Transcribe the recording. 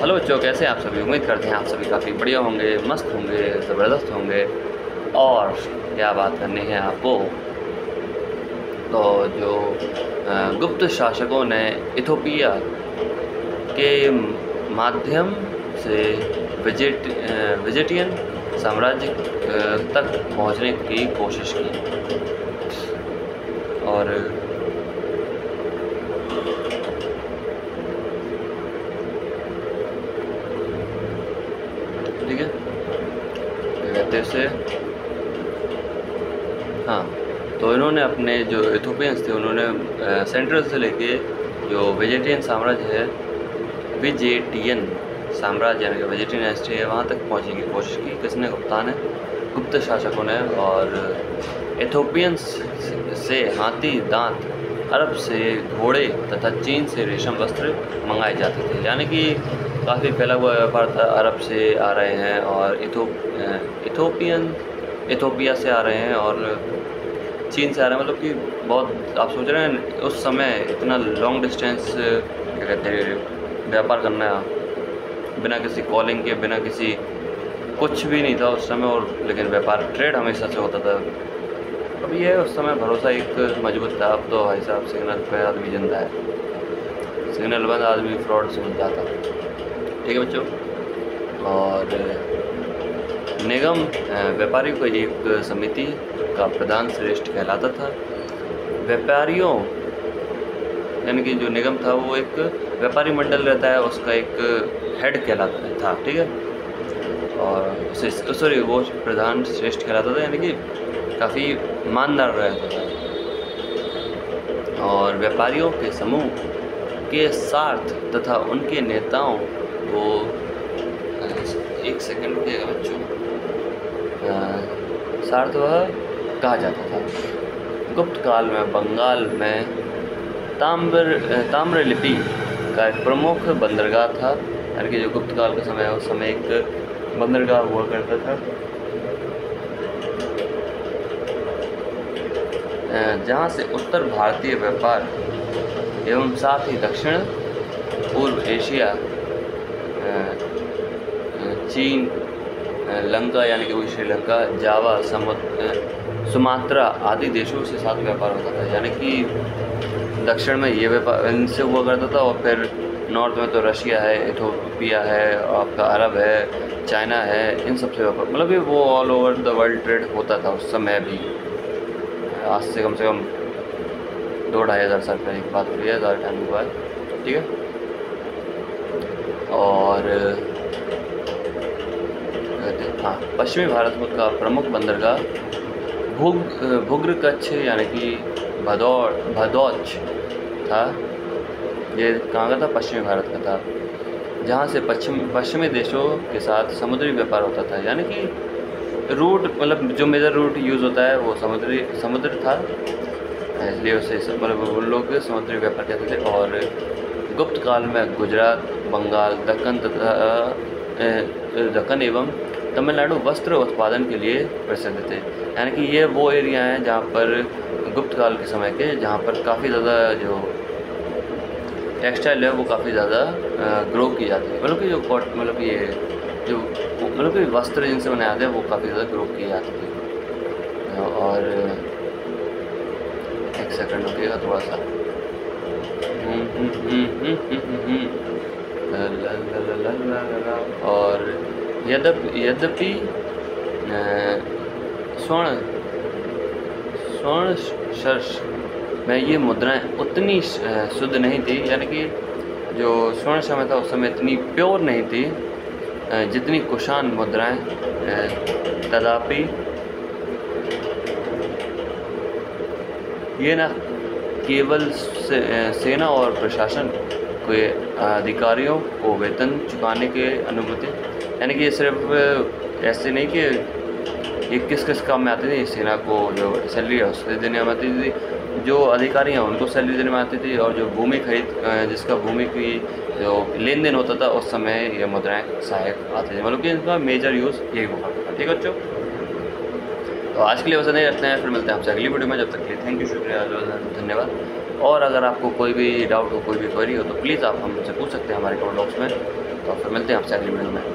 Hello बच्चों, कैसे हैं आप सभी। उम्मीद करते हैं आप सभी काफ़ी बढ़िया होंगे, मस्त होंगे, ज़बरदस्त होंगे। और क्या बात करनी है आपको, तो जो गुप्त शासकों ने इथोपिया के माध्यम से विजिटियन साम्राज्य तक पहुंचने की कोशिश की। और ठीक है, कहते से हाँ, तो इन्होंने अपने जो इथोपियंस थे उन्होंने सेंट्रल से लेके जो वेजिटेरियन साम्राज्य है, विजेटियन साम्राज्य यानी कि वेजिटेरियन एस्ट्री है, वहाँ तक पहुँचने की कोशिश की। किसने? गुप्ता ने, गुप्त शासकों ने। और इथोपियंस से हाथी दांत, अरब से घोड़े तथा चीन से रेशम वस्त्र मंगाए जाते थे। यानी कि काफ़ी फैला हुआ व्यापार था। अरब से आ रहे हैं और इथोपिया से आ रहे हैं और चीन से आ रहे हैं। मतलब कि बहुत, आप सोच रहे हैं उस समय इतना लॉन्ग डिस्टेंस क्या कहते हैं व्यापार करना, बिना किसी कॉलिंग के, बिना किसी कुछ भी नहीं था उस समय। और लेकिन व्यापार, ट्रेड हमेशा से होता था। अब ये उस समय भरोसा एक मजबूत था। अब तो भाई साहब सिग्नल पे आदमी जिंदा है, सिग्नल बंद आदमी फ्रॉड से मिल जाता। ठीक है बच्चों। और निगम व्यापारी को एक समिति का प्रधान श्रेष्ठ कहलाता था। व्यापारियों यानी कि जो निगम था वो एक व्यापारी मंडल रहता है, उसका एक हेड कहलाता था। ठीक है। और सॉरी, वो प्रधान श्रेष्ठ कहलाता था, यानी कि काफ़ी मानदार रहता था। और व्यापारियों के समूह के सार्थ तथा उनके नेताओं को, एक सेकंड रुकिएगा बच्चों, सार्थ वह कहा जाता था। गुप्त काल में बंगाल में ताम्रलिपि का एक प्रमुख बंदरगाह था। यानी कि जो गुप्त काल का समय है उस समय एक बंदरगाह हुआ करता था, जहाँ से उत्तर भारतीय व्यापार एवं साथ ही दक्षिण पूर्व एशिया, चीन, लंका यानी कि वो श्रीलंका, जावा, सुमात्रा आदि देशों से साथ व्यापार होता था। यानी कि दक्षिण में ये व्यापार इनसे हुआ करता था, और फिर नॉर्थ में तो रशिया है, इथोपिया है, आपका अरब है, चाइना है, इन सब से व्यापार, मतलब ये वो all over the world trade होता था उस समय भी। आज से कम 2-2,500 साल पहले की बात हो रही है, ज़्यादा टाइम के बाद। ठीक है। और हाँ, पश्चिमी भारत का प्रमुख बंदरगाह भुग्र कच्छ यानी कि भदौच था। ये कहाँ का था? पश्चिमी भारत का था, जहाँ से पश्चिमी देशों के साथ समुद्री व्यापार होता था। यानी कि रूट, मतलब जो मेजर रूट यूज़ होता है वो समुद्र था, इसलिए उसे मतलब उन लोग समुद्री व्यापार कहते थे। और गुप्त काल में गुजरात, बंगाल, दक्कन एवं तमिलनाडु वस्त्र उत्पादन के लिए प्रसिद्ध थे। यानी कि ये वो एरिया हैं जहाँ पर गुप्त काल के समय के, जहाँ पर काफ़ी ज़्यादा जो टेक्सटाइल है वो काफ़ी ज़्यादा ग्रो की जाती है। मतलब कि जो मतलब ये जो मतलब कि वस्त्र जिनसे बनाए जाते हैं वो काफ़ी ज़्यादा ग्रो की जाती है। और एक सेकंड रुकिएगा थोड़ा सा। और यद्यपि स्वर्ण शर्ष में ये मुद्राएं उतनी शुद्ध नहीं थी। यानी कि जो स्वर्ण समय था उस समय इतनी प्योर नहीं थी जितनी कुषाण मुद्राएं। तथापि ये न केवल सेना और प्रशासन के अधिकारियों को वेतन चुकाने के अनुमति, यानी कि ये सिर्फ ऐसे नहीं कि ये किस काम में आती थी। सेना को जो सैलरी है उससे देने में आती थी, जो अधिकारी हैं उनको सैलरी देने में आती थी, और जो भूमि खरीद जिसका भूमि की जो लेन देन होता था उस समय ये मुद्राएं सहायक आती थी। मतलब कि इनका मेजर यूज़ यही हुआ करता था। ठीक है बच्चों, तो आज के लिए वैसे नहीं रखते हैं, फिर मिलते हैं आपसे अगली वीडियो में। जब तक के लिए थैंक यू, शुक्रिया, धन्यवाद। और अगर आपको कोई भी डाउट हो, कोई भी क्वेरी हो, तो प्लीज़ आप हमसे पूछ सकते हैं हमारे कमेंट बॉक्स में। तो फिर मिलते हैं आपसे अगली वीडियो में।